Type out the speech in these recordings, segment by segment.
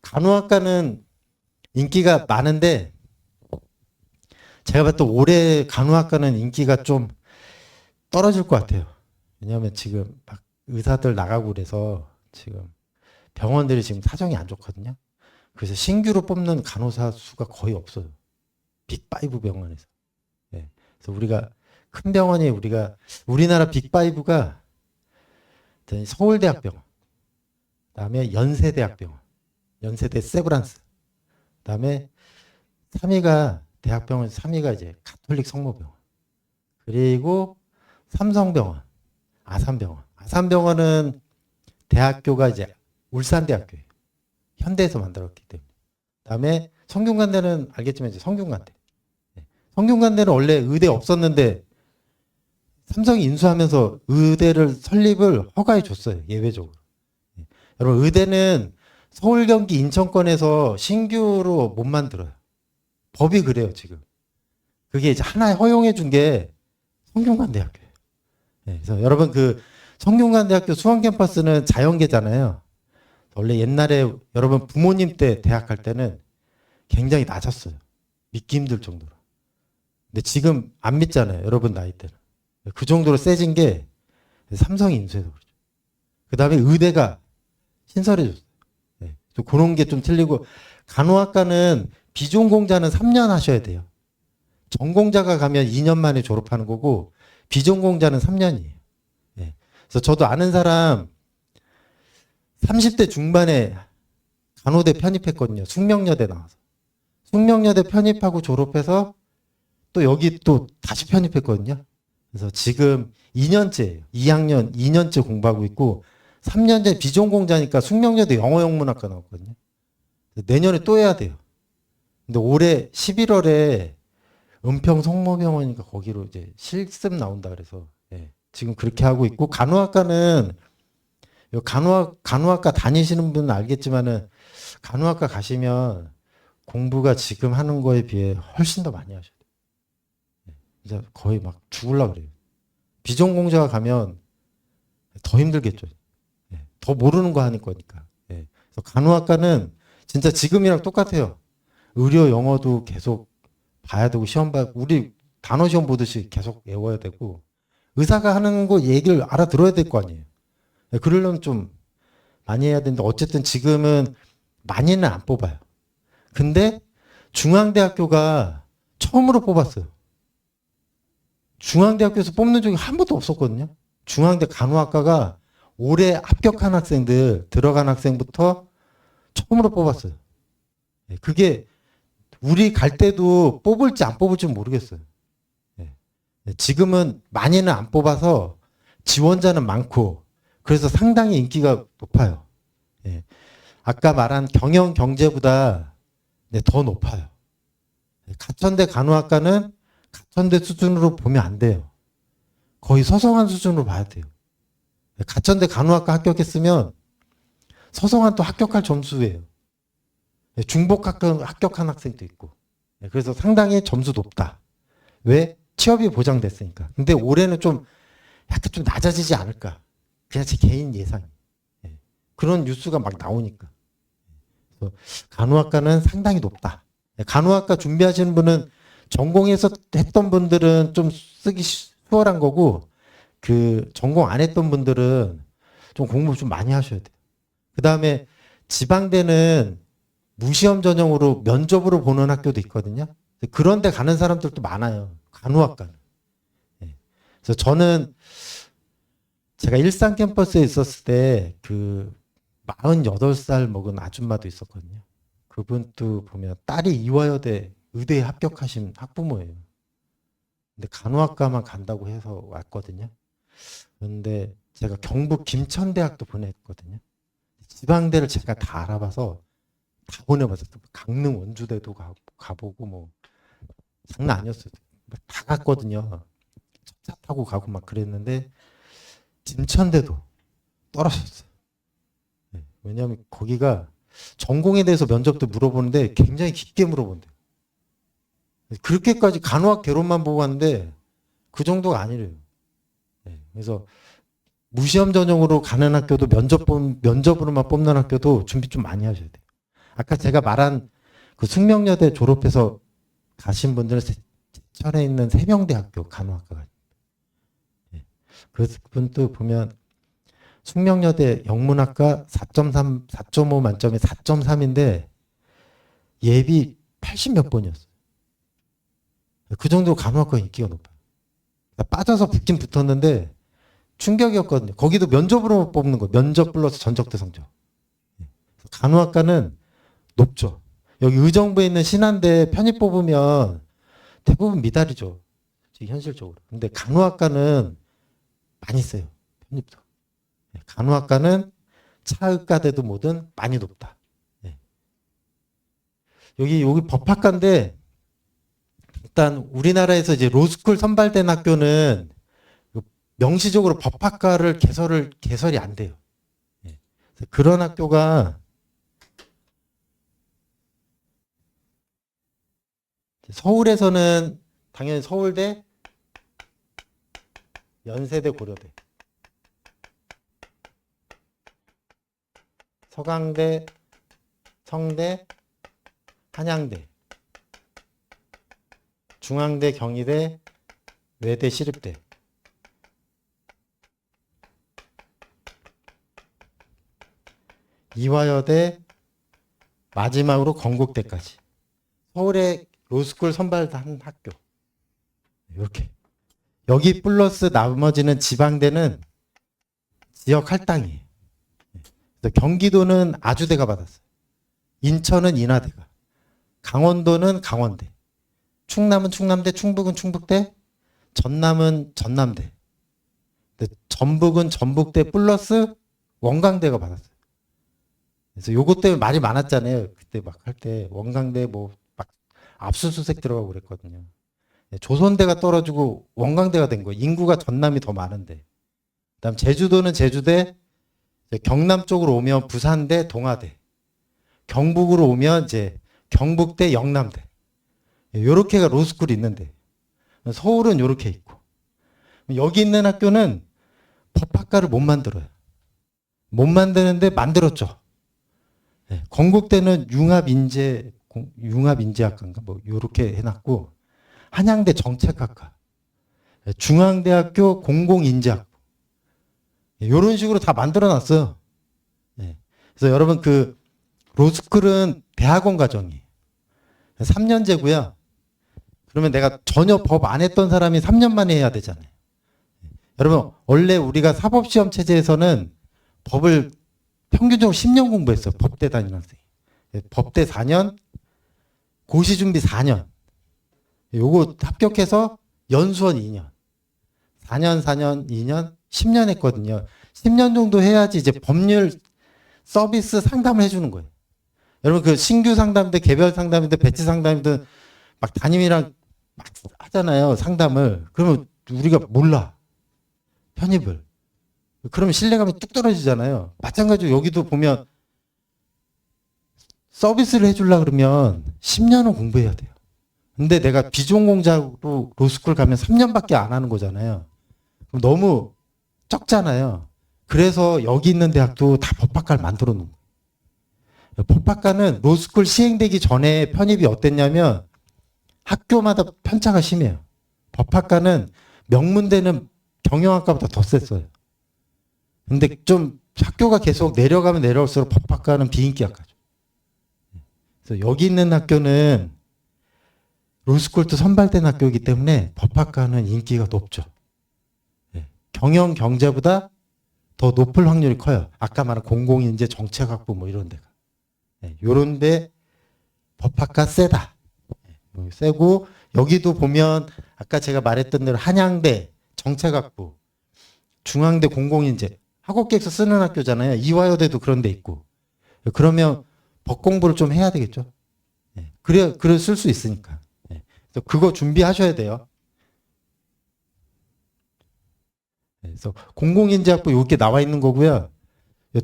간호학과는 인기가 많은데 제가 봤을 때 올해 간호학과는 인기가 좀 떨어질 것 같아요. 왜냐하면 지금 막 의사들 나가고 그래서 지금 병원들이 지금 사정이 안 좋거든요. 그래서 신규로 뽑는 간호사 수가 거의 없어요. 빅5 병원에서. 예. 그래서 우리가 큰 병원이 우리나라 빅5가 서울대학병원, 그다음에 연세대학병원, 연세대 세브란스, 그다음에 3위가 대학병원 3위가 이제 가톨릭 성모병원, 그리고 삼성병원, 아산병원. 아산병원은 대학교가 이제 울산대학교예요. 현대에서 만들었기 때문에. 그다음에 성균관대는 알겠지만 이제 성균관대. 성균관대는 원래 의대 없었는데 삼성이 인수하면서 의대를 설립을 허가해 줬어요. 예외적으로. 여러분 의대는 서울, 경기, 인천권에서 신규로 못 만들어요. 법이 그래요 지금. 그게 이제 하나에 허용해 준 게 성균관대학교예요. 그래서 여러분 그 성균관대학교 수원 캠퍼스는 자연계잖아요. 원래 옛날에 여러분 부모님 때 대학 갈 때는 굉장히 낮았어요. 믿기 힘들 정도로. 근데 지금 안 믿잖아요. 여러분 나이 때는. 그 정도로 세진 게 삼성이 인수해서 그렇죠. 그 다음에 의대가 신설해줬어요. 그런 게 좀 틀리고, 간호학과는 비전공자는 3년 하셔야 돼요. 전공자가 가면 2년 만에 졸업하는 거고 비전공자는 3년이에요. 그래서 저도 아는 사람 30대 중반에 간호대 편입했거든요. 숙명여대 나와서. 숙명여대 편입하고 졸업해서 또 여기 또 다시 편입했거든요. 그래서 지금 2년째예요. 2학년 2년째 공부하고 있고 3년째 비전공자니까 숙명여대 영어영문학과 나왔거든요. 내년에 또 해야 돼요. 근데 올해 11월에 은평 성모병원이니까 거기로 이제 실습 나온다 그래서 지금 그렇게 하고 있고, 간호학과는 간호학과 다니시는 분은 알겠지만은 간호학과 가시면 공부가 지금 하는 거에 비해 훨씬 더 많이 하셔야 돼요. 이제 거의 막 죽으려고 그래요. 비전공자가 가면 더 힘들겠죠. 더 모르는 거 하는 거니까. 그래서 간호학과는 진짜 지금이랑 똑같아요. 의료 영어도 계속 봐야 되고 시험 우리 단어 시험 보듯이 계속 외워야 되고, 의사가 하는 거 얘기를 알아들어야 될 거 아니에요. 그러려면 좀 많이 해야 되는데 어쨌든 지금은 많이는 안 뽑아요. 근데 중앙대학교가 처음으로 뽑았어요. 중앙대학교에서 뽑는 적이 한 번도 없었거든요. 중앙대 간호학과가 올해 합격한 학생들, 들어간 학생부터 처음으로 뽑았어요. 그게 우리 갈 때도 뽑을지 안 뽑을지 모르겠어요. 지금은 많이는 안 뽑아서 지원자는 많고 그래서 상당히 인기가 높아요. 아까 말한 경영 경제보다 더 높아요. 가천대 간호학과는 가천대 수준으로 보면 안 돼요. 거의 서성한 수준으로 봐야 돼요. 가천대 간호학과 합격했으면 서성한 또 합격할 점수예요. 중복 합격한 학생도 있고. 그래서 상당히 점수 높다. 왜? 취업이 보장됐으니까. 근데 올해는 좀 약간 좀 낮아지지 않을까. 그냥 제 개인 예상. 그런 뉴스가 막 나오니까. 그래서 간호학과는 상당히 높다. 간호학과 준비하시는 분은 전공해서 했던 분들은 좀 쓰기 수월한 거고, 그 전공 안 했던 분들은 좀 공부 좀 많이 하셔야 돼요. 그 다음에 지방대는 무시험 전형으로 면접으로 보는 학교도 있거든요. 그런 데 가는 사람들도 많아요. 간호학과는. 그래서 저는 제가 일산 캠퍼스에 있었을 때 그 48살 먹은 아줌마도 있었거든요. 그분도 보면 딸이 이화여대 의대에 합격하신 학부모예요. 근데 간호학과만 간다고 해서 왔거든요. 그런데 제가 경북 김천대학도 보냈거든요. 지방대를 제가 다 알아봐서 다 보내봤어요. 강릉 원주대도 가보고 뭐 장난 아니었어요. 다 갔거든요. 차 타고 가고 막 그랬는데 김천대도 떨어졌어요. 왜냐하면 거기가 전공에 대해서 면접도 물어보는데 굉장히 깊게 물어본대요. 그렇게까지 간호학 개론만 보고 왔는데 그 정도가 아니래요. 그래서 무시험 전형으로 가는 학교도 면접으로만 뽑는 학교도 준비 좀 많이 하셔야 돼요. 아까 제가 말한 그 숙명여대 졸업해서 가신 분들은 제천에 있는 세명대학교 간호학과가 그분도 보면 숙명여대 영문학과 4.3, 4.5 만점에 4.3인데 예비 80 몇 번이었어요. 그 정도로 간호학과 인기가 높아요. 빠져서 붙긴 붙었는데 충격이었거든요. 거기도 면접으로 뽑는 거예요. 면접 플러스 전적대 성적. 간호학과는 높죠. 여기 의정부에 있는 신한대 편입 뽑으면 대부분 미달이죠. 현실적으로. 근데 간호학과는 많이 써요. 편입도. 간호학과는 차의과대도 뭐든 많이 높다. 여기 법학과인데 일단 우리나라에서 이제 로스쿨 선발된 학교는 명시적으로 법학과를 개설이 안 돼요. 그런 학교가 서울에서는 당연히 서울대, 연세대, 고려대, 서강대, 성대, 한양대, 중앙대, 경희대, 외대, 시립대. 이화여대, 마지막으로 건국대까지. 서울에 로스쿨 선발한 학교. 이렇게. 여기 플러스 나머지는 지방대는 지역 할당이에요. 그래서 경기도는 아주대가 받았어요. 인천은 인하대가. 강원도는 강원대. 충남은 충남대, 충북은 충북대, 전남은 전남대. 근데 전북은 전북대 플러스 원광대가 받았어요. 그래서 요것 때문에 말이 많았잖아요. 그때 막 할 때 원광대 뭐 막 압수수색 들어가고 그랬거든요. 조선대가 떨어지고 원광대가 된 거예요. 인구가 전남이 더 많은데. 그다음 제주도는 제주대, 경남 쪽으로 오면 부산대, 동아대, 경북으로 오면 이제 경북대, 영남대. 요렇게가 로스쿨이 있는데 서울은 요렇게 있고 여기 있는 학교는 법학과를 못 만들어요. 못 만드는데 만들었죠. 건국대는 융합인재학과인가 뭐 요렇게 해놨고 한양대 정책학과, 중앙대학교 공공인재학부 이런 식으로 다 만들어놨어요. 그래서 여러분 그 로스쿨은 대학원 과정이에요. 3년제고요. 그러면 내가 전혀 법 안 했던 사람이 3년 만에 해야 되잖아요. 여러분 원래 우리가 사법시험 체제에서는 법을 평균적으로 10년 공부했어요. 법대 다니는 학생이. 법대 4년, 고시준비 4년. 요거 합격해서 연수원 2년. 4년, 4년, 2년, 10년 했거든요. 10년 정도 해야지 이제 법률 서비스 상담을 해주는 거예요. 여러분 그 신규 상담대, 개별 상담대, 배치 상담이든 막 담임이랑 막 하잖아요. 상담을. 그러면 우리가 몰라. 편입을. 그러면 신뢰감이 뚝 떨어지잖아요. 마찬가지로 여기도 보면 서비스를 해주려고 그러면 10년은 공부해야 돼요. 근데 내가 비전공자로 로스쿨 가면 3년밖에 안 하는 거잖아요. 그럼 너무 적잖아요. 그래서 여기 있는 대학도 다 법학과를 만들어 놓은 거예요. 법학과는 로스쿨 시행되기 전에 편입이 어땠냐면 학교마다 편차가 심해요. 법학과는 명문대는 경영학과보다 더 셌어요. 근데 좀 학교가 계속 내려가면 내려올수록 법학과는 비인기 학과죠. 그래서 여기 있는 학교는 로스쿨도 선발된 학교이기 때문에 법학과는 인기가 높죠. 경영 경제보다 더 높을 확률이 커요. 아까 말한 공공인재 정책학부 뭐 이런 데가. 요런 데 법학과 세다. 세고 여기도 보면 아까 제가 말했던 대로 한양대 정책학부, 중앙대 공공인재 학업계획서 쓰는 학교잖아요. 이화여대도 그런 데 있고. 그러면 법 공부를 좀 해야 되겠죠. 그래 쓸 수 있으니까. 그래서 그거 준비하셔야 돼요. 그래서 공공인재학부 이렇게 나와 있는 거고요.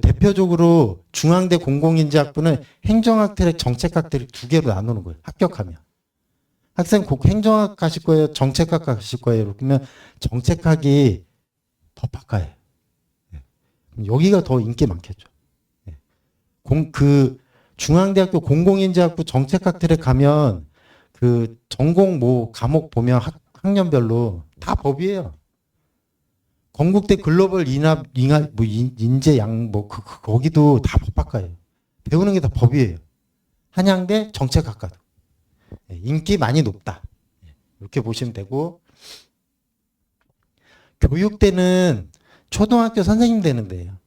대표적으로 중앙대 공공인재학부는 행정학 트랙, 정책학 트랙 두 개로 나누는 거예요. 합격하면. 학생 꼭 행정학 가실 거예요? 정책학 가실 거예요? 그러면 정책학이 여기가 더 인기 많겠죠. 중앙대학교 공공인재학부 정책학들에 가면 그 전공 뭐 과목 보면 학년별로 다 법이에요. 건국대 글로벌 인합 뭐 인재 양뭐 거기도 다 법학과예요. 배우는 게 다 법이에요. 한양대 정책학과도 인기 많이 높다. 이렇게 보시면 되고, 교육대는 초등학교 선생님 되는 데예요.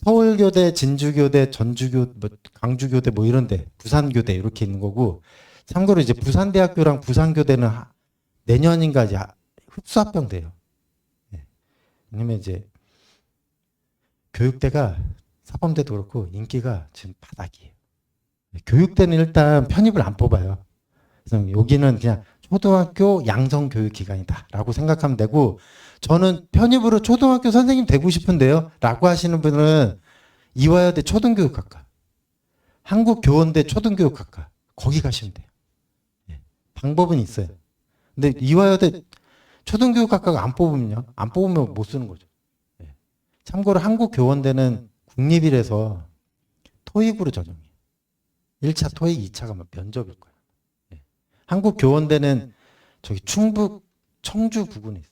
서울교대, 진주교대, 전주교, 뭐 강주교대 뭐 이런데, 부산교대 이렇게 있는 거고, 참고로 이제 부산대학교랑 부산교대는 내년인가 이제 흡수합병돼요. 왜냐면 이제 교육대가 사범대도 그렇고 인기가 지금 바닥이에요. 교육대는 일단 편입을 안 뽑아요. 그래서 여기는 그냥 초등학교 양성교육기관이다라고 생각하면 되고, 저는 편입으로 초등학교 선생님 되고 싶은데요 라고 하시는 분은 이화여대 초등교육학과, 한국교원대 초등교육학과 거기 가시면 돼요. 방법은 있어요. 근데 이화여대 초등교육학과가 안 뽑으면 못 쓰는 거죠. 참고로 한국교원대는 국립이라서 토익으로 전형이에요. 1차 토익, 2차가 면접일 거예요. 한국교원대는 저기 충북, 청주 부근에 있어요.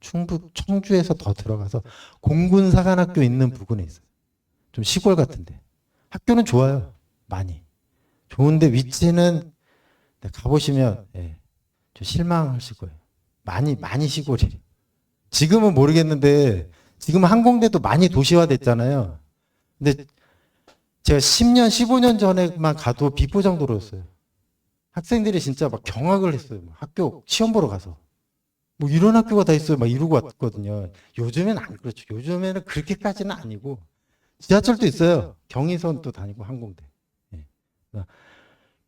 충북, 청주에서 더 들어가서 공군사관학교 있는 부근에 있어요. 좀 시골 같은데. 학교는 좋아요. 많이. 좋은데 위치는 가보시면 좀 실망하실 거예요. 많이 시골이에요. 지금은 모르겠는데 지금은 항공대도 많이 도시화됐잖아요. 근데 제가 10년, 15년 전에만 가도 비포장도로였어요. 학생들이 진짜 막 경악을 했어요. 학교 시험 보러 가서. 뭐 이런 학교가 다 있어요. 막 이러고 왔거든요. 요즘에는 안 그렇죠. 요즘에는 그렇게까지는 아니고 지하철도 있어요. 경의선도 다니고 항공대.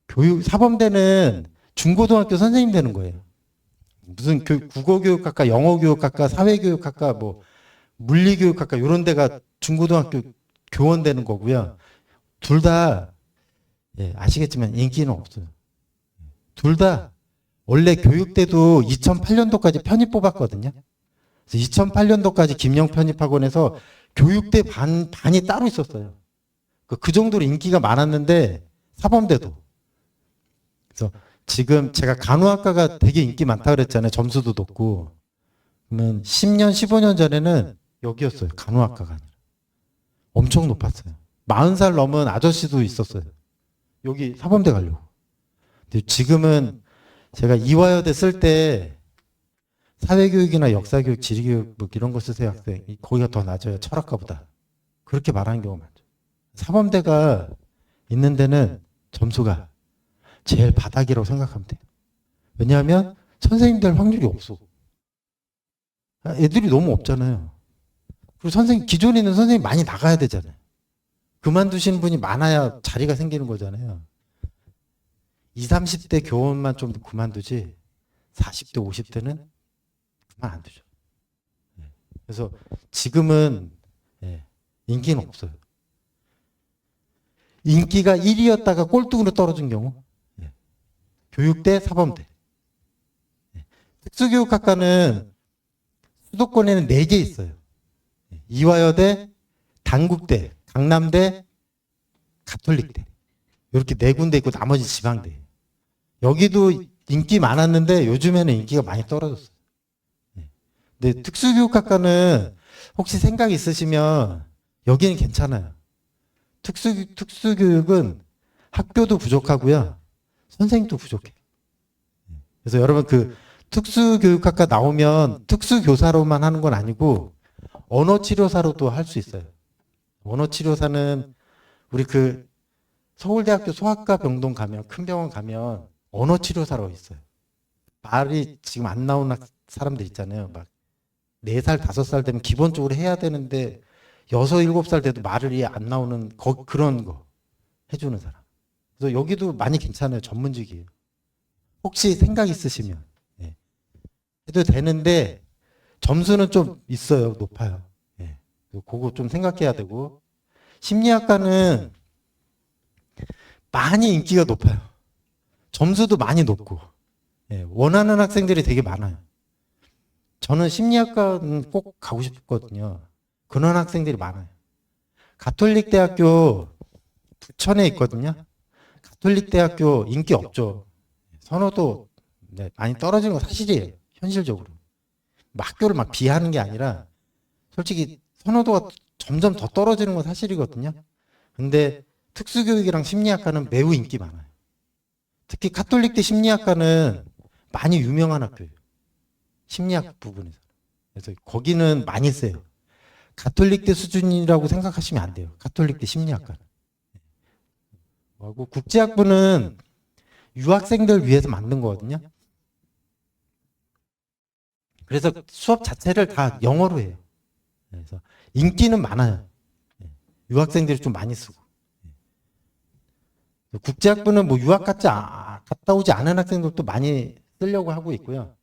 교육 사범대는 중고등학교 선생님 되는 거예요. 무슨 국어교육학과, 영어교육학과, 사회교육학과, 뭐 물리교육학과 이런 데가 중고등학교 교원 되는 거고요. 둘 다 아시겠지만 인기는 없어요. 둘 다 원래 교육대도 2008년도까지 편입 뽑았거든요. 그래서 2008년도까지 김영 편입학원에서 교육대 반이 따로 있었어요. 그 정도로 인기가 많았는데 사범대도. 그래서 지금 제가 간호학과가 되게 인기 많다 그랬잖아요. 점수도 높고. 그러면 10년, 15년 전에는 여기였어요. 간호학과가 아니라. 엄청 높았어요. 40살 넘은 아저씨도 있었어요. 여기 사범대 가려고. 근데 지금은 제가 이화여대 쓸 때 사회교육이나 역사교육, 지리교육 뭐 이런 거 쓰세요 학생. 거기가 더 낮아요. 철학과보다. 그렇게 말하는 경우가 많죠. 사범대가 있는 데는 점수가 제일 바닥이라고 생각하면 돼요. 왜냐하면 선생님 될 확률이 없어. 애들이 너무 없잖아요. 그리고 기존에 있는 선생님 많이 나가야 되잖아요. 그만두시는 분이 많아야 자리가 생기는 거잖아요. 20, 30대 교원만 좀 그만두지 40대, 50대는 그만 안 두죠. 그래서 지금은 인기는 없어요. 인기가 1위였다가 꼴등으로 떨어진 경우 교육대, 사범대. 특수교육학과는 수도권에는 4개 있어요. 이화여대, 단국대, 강남대, 가톨릭대. 이렇게 4군데 있고 나머지 지방대. 여기도 인기 많았는데 요즘에는 인기가 많이 떨어졌어요. 근데 특수교육학과는 혹시 생각 있으시면 여기는 괜찮아요. 특수교육은 학교도 부족하고요. 선생님도 부족해. 그래서 여러분 그 특수교육학과 나오면 특수교사로만 하는 건 아니고 언어치료사로도 할 수 있어요. 언어치료사는 우리 그 서울대학교 소아과 병동 가면 큰 병원 가면 언어치료사로 있어요. 말이 지금 안 나오는 사람들 있잖아요. 막 4살, 5살 되면 기본적으로 해야 되는데 6, 7살 돼도 말을 이해 안 나오는 그런 거 해주는 사람. 그래서 여기도 많이 괜찮아요. 전문직이에요. 혹시 생각 있으시면 해도 되는데 점수는 좀 있어요. 높아요. 그거 좀 생각해야 되고, 심리학과는 많이 인기가 높아요. 점수도 많이 높고 원하는 학생들이 되게 많아요. 저는 심리학과는 꼭 가고 싶거든요. 그런 학생들이 많아요. 가톨릭 대학교 부천에 있거든요. 가톨릭 대학교 인기 없죠. 선호도 네, 많이 떨어지는 건 사실이에요. 현실적으로. 뭐 학교를 막 비하하는 게 아니라 솔직히 선호도가 점점 더 떨어지는 건 사실이거든요. 근데 특수교육이랑 심리학과는 매우 인기 많아요. 특히 가톨릭대 심리학과는 많이 유명한 학교예요. 심리학 부분에서. 그래서 거기는 많이 써요. 가톨릭대 수준이라고 생각하시면 안 돼요. 가톨릭대 심리학과는. 하고 국제학부는 유학생들 위해서 만든 거거든요. 그래서 수업 자체를 다 영어로 해요. 그래서 인기는 많아요. 유학생들이 좀 많이 쓰고. 국제학부는 뭐 유학 갔다 오지 않은 학생들도 많이 쓰려고 하고 있고요.